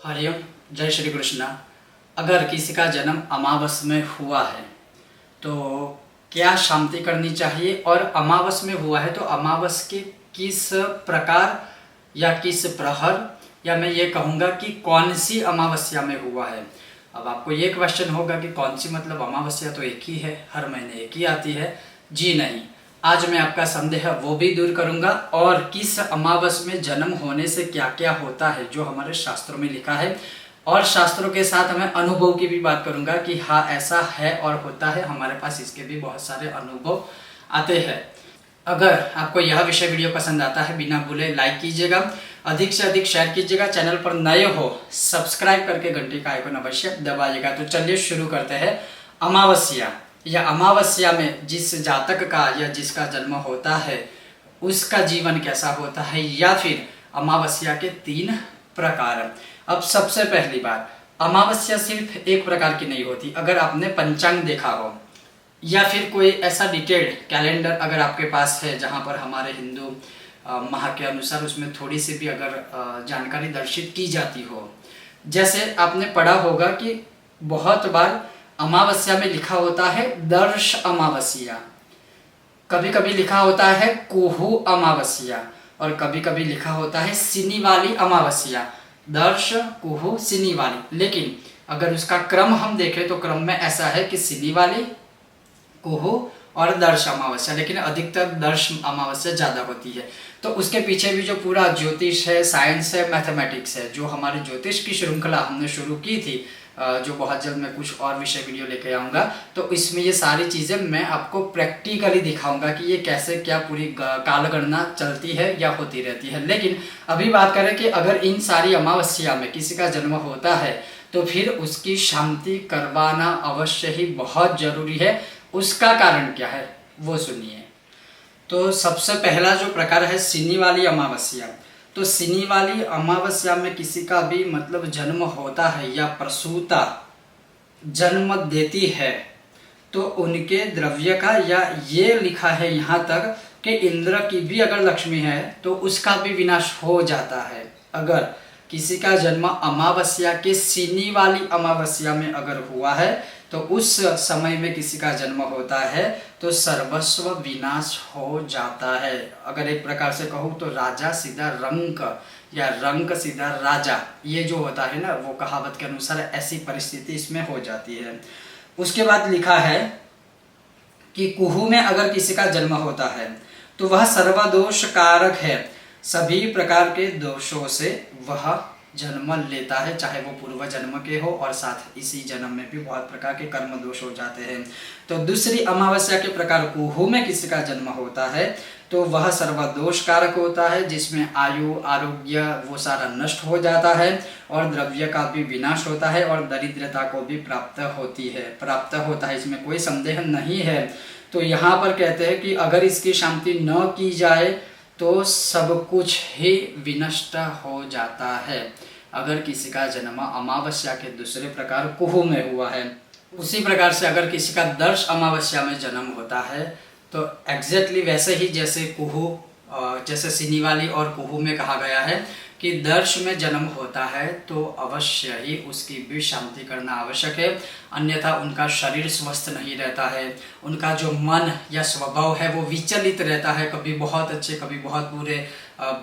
हरिओम, जय श्री कृष्णा। अगर किसी का जन्म अमावस में हुआ है तो क्या शांति करनी चाहिए, और अमावस में हुआ है तो अमावस के किस प्रकार या किस प्रहर, या मैं ये कहूँगा कि कौन सी अमावस्या में हुआ है। अब आपको ये क्वेश्चन होगा कि कौन सी, मतलब अमावस्या तो एक ही है, हर महीने एक ही आती है। जी नहीं, आज मैं आपका संदेह वो भी दूर करूंगा और किस अमावस में जन्म होने से क्या क्या होता है जो हमारे शास्त्रों में लिखा है, और शास्त्रों के साथ मैं अनुभव की भी बात करूंगा कि हाँ ऐसा है और होता है। हमारे पास इसके भी बहुत सारे अनुभव आते हैं। अगर आपको यह विषय वीडियो पसंद आता है, बिना भूले लाइक कीजिएगा, अधिक से अधिक शेयर कीजिएगा, चैनल पर नए हो सब्सक्राइब करके घंटी का आइकन अवश्य दबाइएगा। तो चलिए शुरू करते हैं। अमावस्या या अमावस्या में जिस जातक का या जिसका जन्म होता है उसका जीवन कैसा होता है, या फिर अमावस्या के 3 प्रकार। अब सबसे पहली बात, अमावस्या सिर्फ एक प्रकार की नहीं होती। अगर आपने पंचांग देखा हो या फिर कोई ऐसा डिटेल्ड कैलेंडर अगर आपके पास है जहाँ पर हमारे हिंदू माह के अनुसार उसमें थोड़ी सी भी अगर जानकारी दर्शित की जाती हो, जैसे आपने पढ़ा होगा कि बहुत बार अमावस्या में लिखा होता है दर्श अमावस्या, कभी कभी लिखा होता है कुहू अमावस्या, और कभी कभी लिखा होता है सिनी वाली अमावस्या। दर्श, कुहू, सिनी वाली। लेकिन अगर उसका क्रम हम देखें तो क्रम में ऐसा है कि सिनी वाली, कुहू और दर्श अमावस्या, लेकिन अधिकतर दर्श अमावस्या ज़्यादा होती है। तो उसके पीछे भी जो पूरा ज्योतिष है, साइंस है, मैथमेटिक्स है, जो हमारी ज्योतिष की श्रृंखला हमने शुरू की थी, जो बहुत जल्द मैं कुछ और विषय वीडियो लेके आऊँगा, तो इसमें ये सारी चीज़ें मैं आपको प्रैक्टिकली दिखाऊंगा कि ये कैसे क्या पूरी कालगणना चलती है या होती रहती है। लेकिन अभी बात करें कि अगर इन सारी अमावस्या में किसी का जन्म होता है तो फिर उसकी शांति करवाना अवश्य ही बहुत जरूरी है। उसका कारण क्या है वो सुनिए। तो सबसे पहला जो प्रकार है सिनी वाली अमावस्या। तो सिनी वाली अमावस्या में किसी का भी मतलब जन्म होता है या प्रसूता जन्म देती है तो उनके द्रव्य का, या ये लिखा है यहाँ तक कि इंद्र की भी अगर लक्ष्मी है तो उसका भी विनाश हो जाता है। अगर किसी का जन्म अमावस्या के सिनी वाली अमावस्या में अगर हुआ है तो उस समय में किसी का जन्म होता है तो सर्वस्व विनाश हो जाता है। अगर एक प्रकार से कहूँ तो राजा सीधा रंक या रंक सीधा राजा, ये जो होता है ना, वो कहावत के अनुसार ऐसी परिस्थिति इसमें हो जाती है। उसके बाद लिखा है कि कुहू में अगर किसी का जन्म होता है तो वह सर्वदोष कारक है, सभी प्रकार के दोषों से वह जन्म लेता है, चाहे वो पूर्व जन्म के हो, और साथ इसी जन्म में भी बहुत प्रकार के कर्म दोष हो जाते हैं। तो दूसरी अमावस्या के प्रकार कुहू में किसी का जन्म होता है तो वह सर्वदोष कारक होता है, जिसमें आयु, आरोग्य वो सारा नष्ट हो जाता है, और द्रव्य का भी विनाश होता है, और दरिद्रता को भी प्राप्त होता है, इसमें कोई संदेह नहीं है। तो यहाँ पर कहते हैं कि अगर इसकी शांति न की जाए तो सब कुछ ही विनष्ट हो जाता है। अगर किसी का जन्म अमावस्या के दूसरे प्रकार कुहू में हुआ है, उसी प्रकार से अगर किसी का दर्श अमावस्या में जन्म होता है तो एग्जैक्टली वैसे ही जैसे कुहू, जैसे सिनी वाली और कुहू में कहा गया है कि दर्श में जन्म होता है तो अवश्य ही उसकी भी शांति करना आवश्यक है, अन्यथा उनका शरीर स्वस्थ नहीं रहता है, उनका जो मन या स्वभाव है वो विचलित रहता है, कभी बहुत अच्छे कभी बहुत बुरे,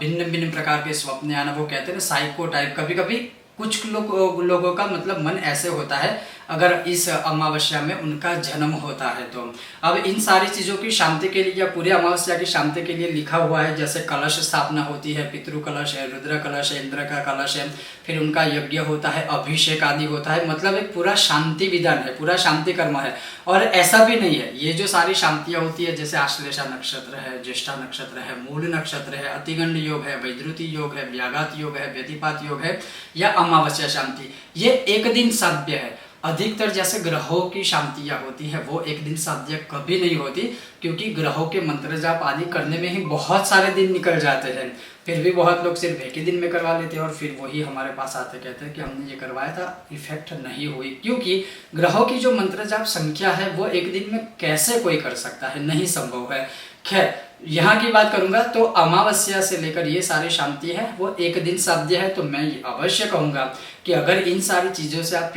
भिन्न भिन्न प्रकार के स्वप्न आना, वो कहते हैं ना साइको टाइप। कभी कभी कुछ लोगों का मतलब मन ऐसे होता है अगर इस अमावस्या में उनका जन्म होता है तो। अब इन सारी चीज़ों की शांति के लिए या पूरे अमावस्या की शांति के लिए लिखा हुआ है, जैसे कलश स्थापना होती है, पितृ कलश है, रुद्र कलश है, इंद्र का कलश है, फिर उनका यज्ञ होता है, अभिषेक आदि होता है, मतलब एक पूरा शांति विधान है, पूरा शांति कर्म है। और ऐसा भी नहीं है, ये जो सारी शांतियाँ होती है जैसे आश्लेषा नक्षत्र है, ज्येष्ठा नक्षत्र है, मूल नक्षत्र है, अतिगंड योग है, वैद्युति योग है, व्याघात योग है, व्यतिपात योग है, या अमावस्या शांति, ये एक दिन साध्य है। अधिकतर जैसे ग्रहों की शांतियाँ होती है वो एक दिन साध्य कभी नहीं होती, क्योंकि ग्रहों के मंत्र जाप आदि करने में ही बहुत सारे दिन निकल जाते हैं। फिर भी बहुत लोग सिर्फ एक ही दिन में करवा लेते हैं और फिर वही हमारे पास आते कहते हैं कि हमने ये करवाया था, इफेक्ट नहीं हुई। क्योंकि ग्रहों की जो मंत्र जाप संख्या है वो एक दिन में कैसे कोई कर सकता है, नहीं संभव है। खैर, यहाँ की बात करूंगा तो अमावस्या से लेकर ये सारी शांति है वो एक दिन साध्य है। तो मैं ये अवश्य कहूँगा कि अगर इन सारी चीज़ों से आप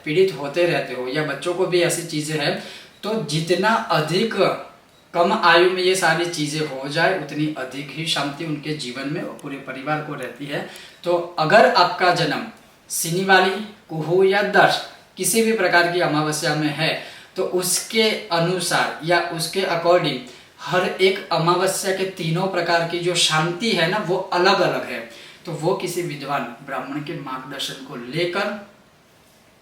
पीड़ित होते रहते हो या बच्चों को भी ऐसी चीज़ें हैं, तो जितना अधिक कम आयु में ये सारी चीज़ें हो जाए उतनी अधिक ही शांति उनके जीवन में और पूरे परिवार को रहती है। तो अगर आपका जन्म शनि वाली, कुहू या दर्श किसी भी प्रकार की अमावस्या में है तो उसके अनुसार या उसके अकॉर्डिंग हर एक अमावस्या के तीनों प्रकार की जो शांति है ना वो अलग अलग है। तो वो किसी विद्वान ब्राह्मण के मार्गदर्शन को लेकर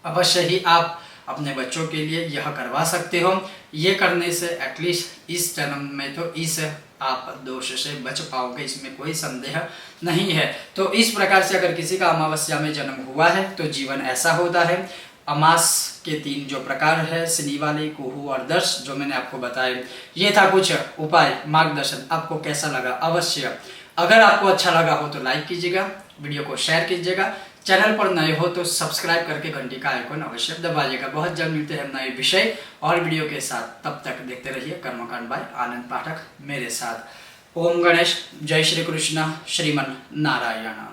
अवश्य ही आप अपने बच्चों के लिए यह करवा सकते हो। ये करने से एटलीस्ट इस जन्म में तो इस आप दोष से बच पाओगे, इसमें कोई संदेह नहीं है। तो इस प्रकार से अगर किसी का अमावस्या में जन्म हुआ है तो जीवन ऐसा होता है। अमास के 3 जो प्रकार है, शनि वाले, कुहू और दर्श, जो मैंने आपको बताए, ये था कुछ उपाय, मार्गदर्शन। आपको कैसा लगा अवश्य, अगर आपको अच्छा लगा हो तो लाइक कीजिएगा, वीडियो को शेयर कीजिएगा, चैनल पर नए हो तो सब्सक्राइब करके घंटी का आइकन अवश्य दबाइएगा। बहुत जल्द मिलते हैं नए विषय और वीडियो के साथ, तब तक देखते रहिए कर्मकांड बाय आनंद पाठक मेरे साथ। ओम गणेश, जय श्री कृष्ण, श्रीमन नारायण।